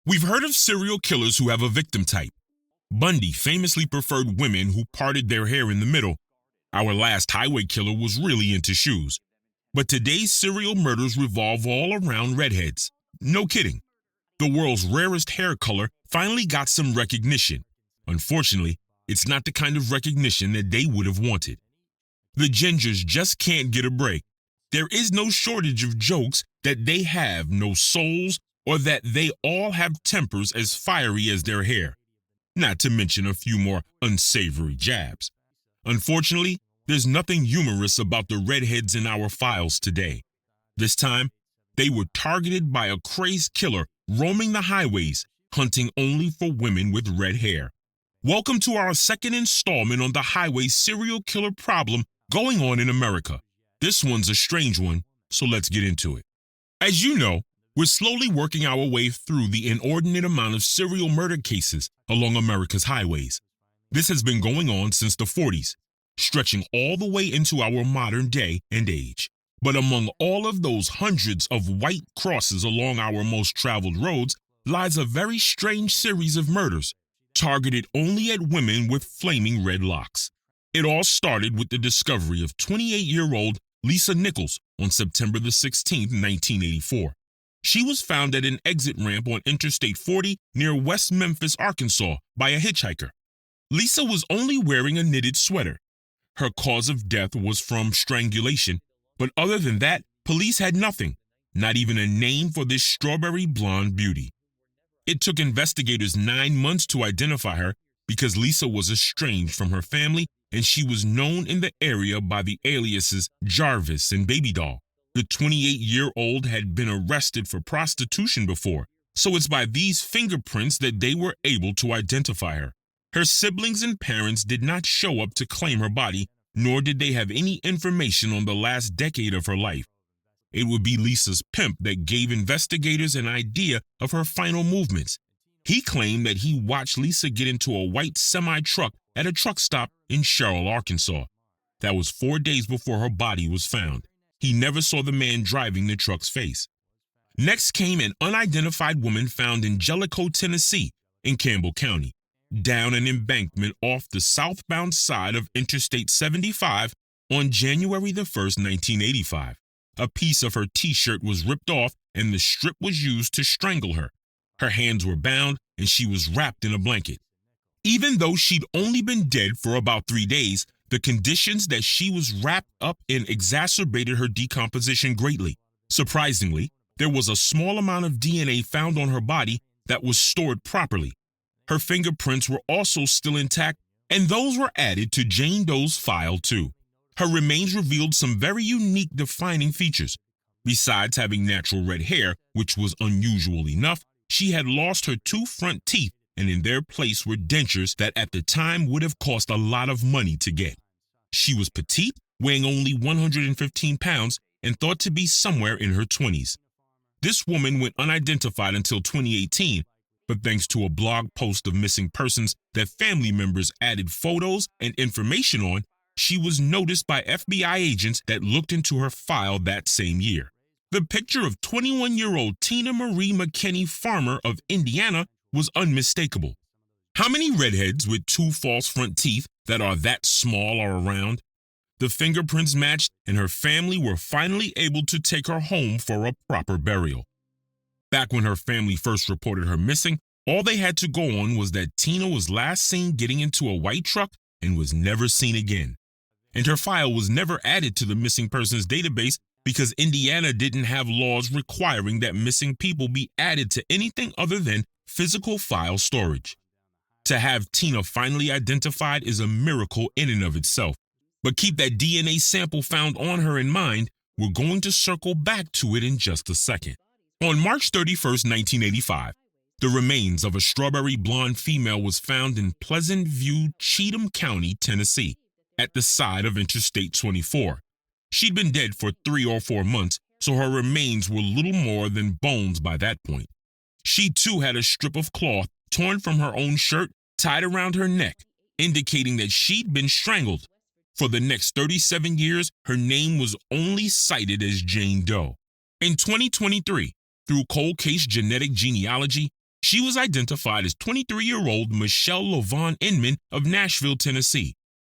We've heard of serial killers who have a victim type. Bundy famously preferred women who parted their hair in the middle. Our last highway killer was really into shoes. But today's serial murders revolve all around redheads. No kidding. The world's rarest hair color finally got some recognition. Unfortunately, it's not the kind of recognition that they would have wanted. The gingers just can't get a break. There is no shortage of jokes that they have no souls or that they all have tempers as fiery as their hair, not to mention a few more unsavory jabs. Unfortunately, there's nothing humorous about the redheads in our files today. This time, they were targeted by a crazed killer roaming the highways, hunting only for women with red hair. Welcome to our second installment on the highway serial killer problem going on in America. This one's a strange one, so let's get into it. As you know, we're slowly working our way through the inordinate amount of serial murder cases along America's highways. This has been going on since the 40s, stretching all the way into our modern day and age. But among all of those hundreds of white crosses along our most traveled roads lies a very strange series of murders, targeted only at women with flaming red locks. It all started with the discovery of 28-year-old Lisa Nichols on September the 16th, 1984. She was found at an exit ramp on Interstate 40 near West Memphis, Arkansas, by a hitchhiker. Lisa was only wearing a knitted sweater. Her cause of death was from strangulation, but other than that, police had nothing, not even a name for this strawberry blonde beauty. It took investigators 9 months to identify her because Lisa was estranged from her family and she was known in the area by the aliases Jarvis and Baby Doll. The 28-year-old had been arrested for prostitution before, so it's by these fingerprints that they were able to identify her. Her siblings and parents did not show up to claim her body, nor did they have any information on the last decade of her life. It would be Lisa's pimp that gave investigators an idea of her final movements. He claimed that he watched Lisa get into a white semi-truck at a truck stop in Sherrill, Arkansas. That was 4 days before her body was found. He never saw the man driving the truck's face. Next came an unidentified woman found in Jellicoe, Tennessee, in Campbell County, down an embankment off the southbound side of Interstate 75 on January the 1st, 1985. A piece of her t-shirt was ripped off and the strip was used to strangle her. Her hands were bound and she was wrapped in a blanket. Even though she'd only been dead for about 3 days, the conditions that she was wrapped up in exacerbated her decomposition greatly. Surprisingly, there was a small amount of DNA found on her body that was stored properly. Her fingerprints were also still intact, and those were added to Jane Doe's file too. Her remains revealed some very unique defining features. Besides having natural red hair, which was unusual enough, she had lost her 2 front teeth, and in their place were dentures that at the time would have cost a lot of money to get. She was petite, weighing only 115 pounds, and thought to be somewhere in her 20s. This woman went unidentified until 2018, but thanks to a blog post of missing persons that family members added photos and information on, she was noticed by FBI agents that looked into her file that same year. The picture of 21-year-old Tina Marie McKinney Farmer of Indiana was unmistakable. How many redheads with 2 false front teeth that are that small are around? The fingerprints matched, and her family were finally able to take her home for a proper burial. Back when her family first reported her missing, all they had to go on was that Tina was last seen getting into a white truck and was never seen again. And her file was never added to the missing persons database because Indiana didn't have laws requiring that missing people be added to anything other than physical file storage. To have Tina finally identified is a miracle in and of itself. But keep that DNA sample found on her in mind. We're going to circle back to it in just a second. On March 31st, 1985, the remains of a strawberry blonde female was found in Pleasant View, Cheatham County, Tennessee, at the side of Interstate 24. She'd been dead for 3 or 4 months, so her remains were little more than bones by that point. She too had a strip of cloth torn from her own shirt tied around her neck, indicating that she'd been strangled. For the next 37 years, her name was only cited as Jane Doe. In 2023, through cold case genetic genealogy, She was identified as 23-year-old Michelle LaVon Inman of Nashville, Tennessee.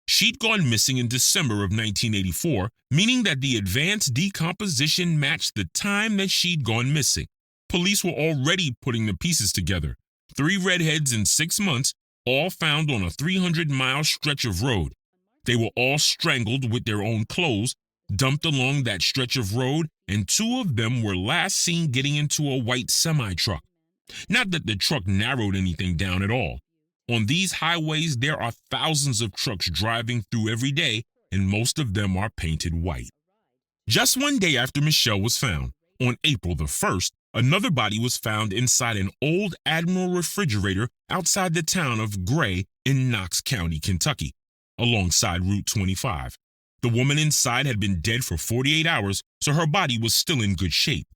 She'd gone missing in December of 1984, meaning that the advanced decomposition matched the time that she'd gone missing. Police were already putting the pieces together. 3 redheads in 6 months, all found on a 300-mile stretch of road. They were all strangled with their own clothes, dumped along that stretch of road, and 2 of them were last seen getting into a white semi-truck. Not that the truck narrowed anything down at all. On these highways, there are thousands of trucks driving through every day, and most of them are painted white. Just one day after Michelle was found, on April the 1st, another body was found inside an old Admiral refrigerator outside the town of Gray in Knox County, Kentucky, alongside Route 25. The woman inside had been dead for 48 hours, so her body was still in good shape.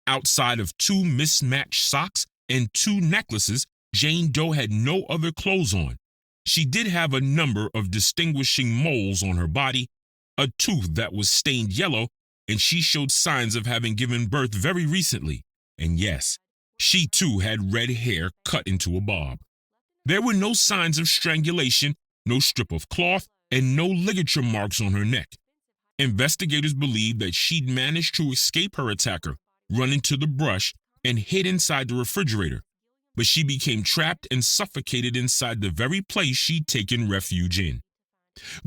Outside of 2 mismatched socks and 2 necklaces, Jane Doe had no other clothes on. She did have a number of distinguishing moles on her body, a tooth that was stained yellow, and she showed signs of having given birth very recently. And yes, she too had red hair cut into a bob. There were no signs of strangulation, no strip of cloth, and no ligature marks on her neck. Investigators believe that she'd managed to escape her attacker, run into the brush, and hid inside the refrigerator. But she became trapped and suffocated inside the very place she'd taken refuge in.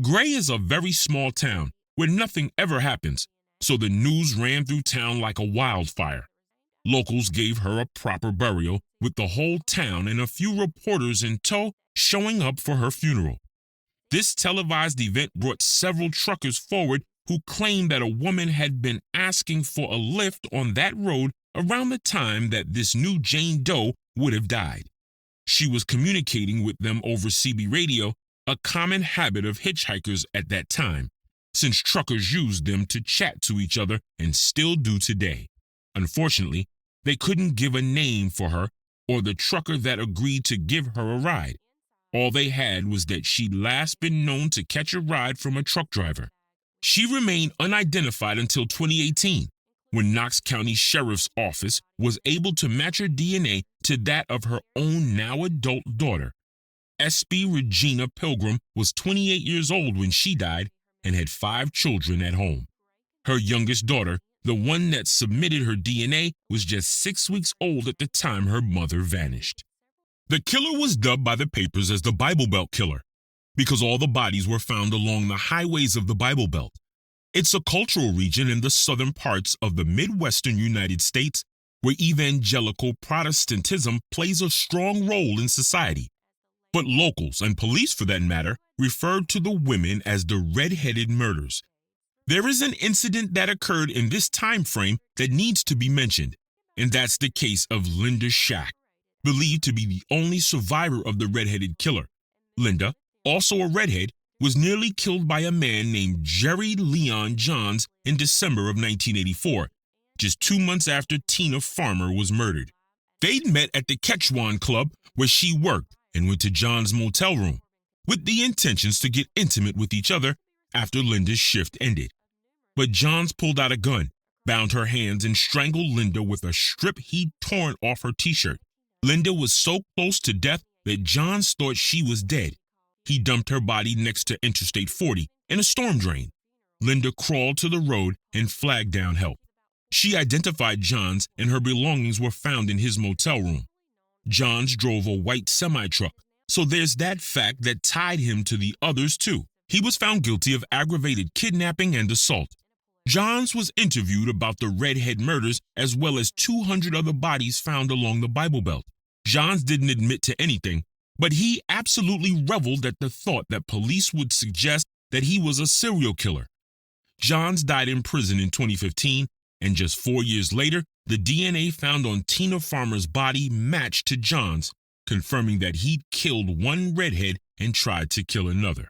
Gray is a very small town where nothing ever happens, so the news ran through town like a wildfire. Locals gave her a proper burial, with the whole town and a few reporters in tow showing up for her funeral. This televised event brought several truckers forward who claimed that a woman had been asking for a lift on that road around the time that this new Jane Doe would have died. She was communicating with them over CB radio, a common habit of hitchhikers at that time, since truckers used them to chat to each other and still do today. Unfortunately, they couldn't give a name for her or the trucker that agreed to give her a ride. All they had was that she'd last been known to catch a ride from a truck driver. She remained unidentified until 2018, when Knox County Sheriff's Office was able to match her DNA to that of her own now-adult daughter. SB Regina Pilgrim was 28 years old when she died and had 5 children at home. Her youngest daughter, the one that submitted her DNA, was just 6 weeks old at the time her mother vanished. The killer was dubbed by the papers as the Bible Belt Killer because all the bodies were found along the highways of the Bible Belt. It's a cultural region in the southern parts of the Midwestern United States where evangelical Protestantism plays a strong role in society. But locals, and police for that matter, referred to the women as the redheaded murders. There is an incident that occurred in this time frame that needs to be mentioned, and that's the case of Linda Shack, believed to be the only survivor of the redheaded killer. Linda, also a redhead, was nearly killed by a man named Jerry Leon Johns in December of 1984, just 2 months after Tina Farmer was murdered. They'd met at the Quechuan Club where she worked and went to John's motel room, with the intentions to get intimate with each other after Linda's shift ended. But Johns pulled out a gun, bound her hands, and strangled Linda with a strip he'd torn off her t-shirt. Linda was so close to death that Johns thought she was dead. He dumped her body next to Interstate 40 in a storm drain. Linda crawled to the road and flagged down help. She identified Johns, and her belongings were found in his motel room. Johns drove a white semi-truck, so there's that fact that tied him to the others too. He was found guilty of aggravated kidnapping and assault. Johns was interviewed about the Redhead murders as well as 200 other bodies found along the Bible Belt. Johns didn't admit to anything, but he absolutely reveled at the thought that police would suggest that he was a serial killer. Johns died in prison in 2015, and just 4 years later, the DNA found on Tina Farmer's body matched to Johns, confirming that he'd killed one redhead and tried to kill another.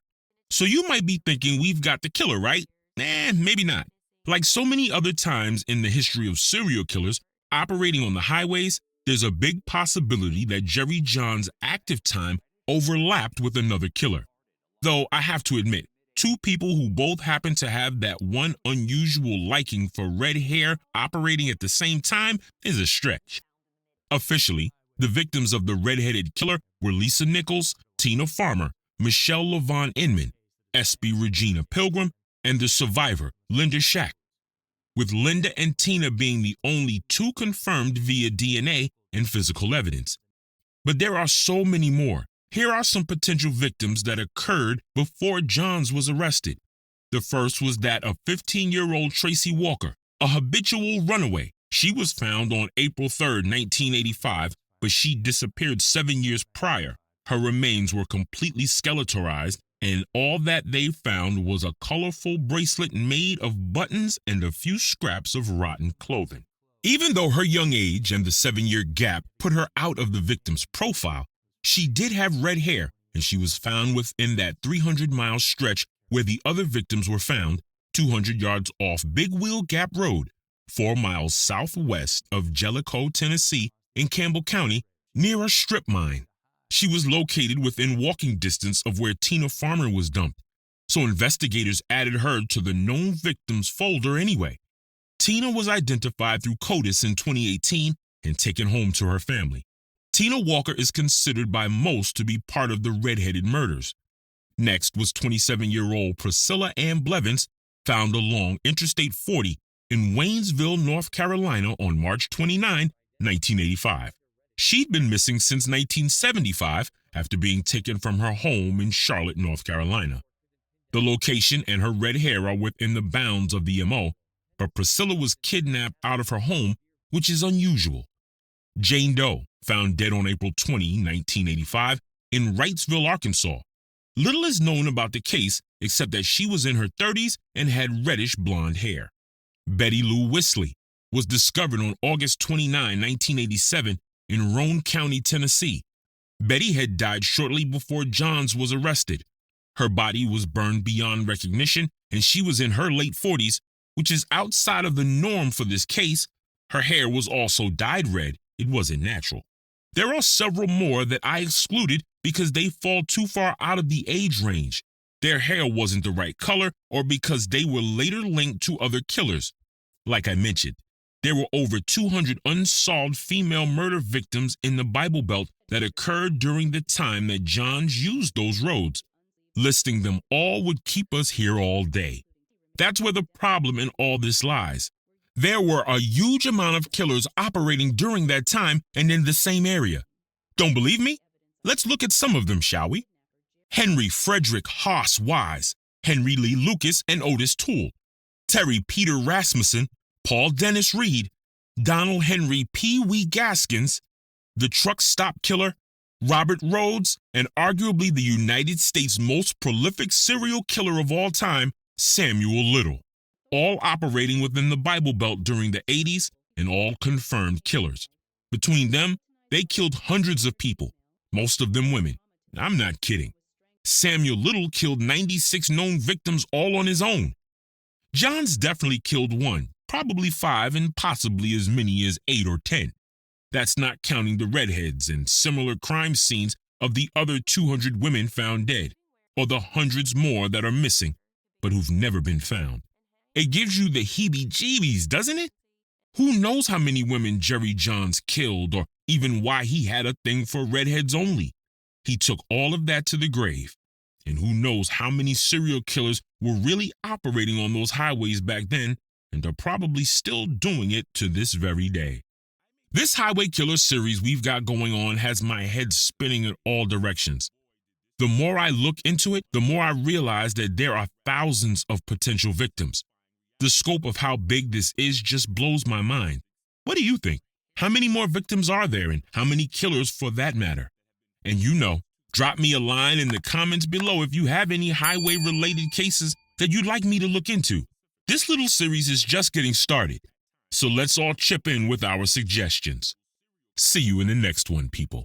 So you might be thinking we've got the killer, right? Maybe not. Like so many other times in the history of serial killers operating on the highways, there's a big possibility that Jerry Johns' active time overlapped with another killer. Though I have to admit, 2 people who both happen to have that one unusual liking for red hair operating at the same time is a stretch. Officially, The victims of the red-headed killer were Lisa Nichols, Tina Farmer, Michelle LaVon Inman, S.B. Regina Pilgrim, and the survivor, Linda Shack, with Linda and Tina being the only two confirmed via DNA and physical evidence. But there are so many more. Here are some potential victims that occurred before Johns was arrested. The first was that of 15-year-old Tracy Walker, a habitual runaway. She was found on April 3, 1985, but she disappeared 7 years prior. Her remains were completely skeletalized, and all that they found was a colorful bracelet made of buttons and a few scraps of rotten clothing. Even though her young age and the 7-year gap put her out of the victim's profile, she did have red hair, and she was found within that 300-mile stretch where the other victims were found, 200 yards off Big Wheel Gap Road, 4 miles southwest of Jellicoe, Tennessee, in Campbell County, near a strip mine. She was located within walking distance of where Tina Farmer was dumped, so investigators added her to the known victims folder anyway. Tina was identified through CODIS in 2018 and taken home to her family. Tina Walker is considered by most to be part of the redheaded murders. Next was 27-year-old Priscilla Ann Blevins, found along Interstate 40 in Waynesville, North Carolina on March 29, 1985. She'd been missing since 1975 after being taken from her home in Charlotte, North Carolina. The location and her red hair are within the bounds of the MO, but Priscilla was kidnapped out of her home, which is unusual. Jane Doe, found dead on April 20, 1985, in Wrightsville, Arkansas. Little is known about the case except that she was in her 30s and had reddish blonde hair. Betty Lou Wisley was discovered on August 29, 1987, in Roane County, Tennessee. Betty had died shortly before Johns was arrested. Her body was burned beyond recognition, and she was in her late 40s, which is outside of the norm for this case. Her hair was also dyed red. It wasn't natural. There are several more that I excluded because they fall too far out of the age range. Their hair wasn't the right color, or because they were later linked to other killers. Like I mentioned, there were over 200 unsolved female murder victims in the Bible Belt that occurred during the time that Johns used those roads. Listing them all would keep us here all day. That's where the problem in all this lies. There were a huge amount of killers operating during that time and in the same area. Don't believe me? Let's look at some of them, shall we? Henry Frederick Haas Wise, Henry Lee Lucas and Otis Toole, Terry Peter Rasmussen, Paul Dennis Reed, Donald Henry Pee Wee Gaskins, the truck stop killer, Robert Rhodes, and arguably the United States' most prolific serial killer of all time, Samuel Little, all operating within the Bible Belt during the 80s and all confirmed killers. Between them, they killed hundreds of people, most of them women. I'm not kidding. Samuel Little killed 96 known victims all on his own. Johns definitely killed one, probably 5, and possibly as many as 8 or 10. That's not counting the redheads and similar crime scenes of the other 200 women found dead, or the hundreds more that are missing, but who've never been found. It gives you the heebie-jeebies, doesn't it? Who knows how many women Jerry Johns killed, or even why he had a thing for redheads only? He took all of that to the grave. And who knows how many serial killers were really operating on those highways back then and are probably still doing it to this very day. This Highway Killer series we've got going on has my head spinning in all directions. The more I look into it, the more I realize that there are thousands of potential victims. The scope of how big this is just blows my mind. What do you think? How many more victims are there, and how many killers for that matter? And drop me a line in the comments below if you have any highway-related cases that you'd like me to look into. This little series is just getting started, so let's all chip in with our suggestions. See you in the next one, people.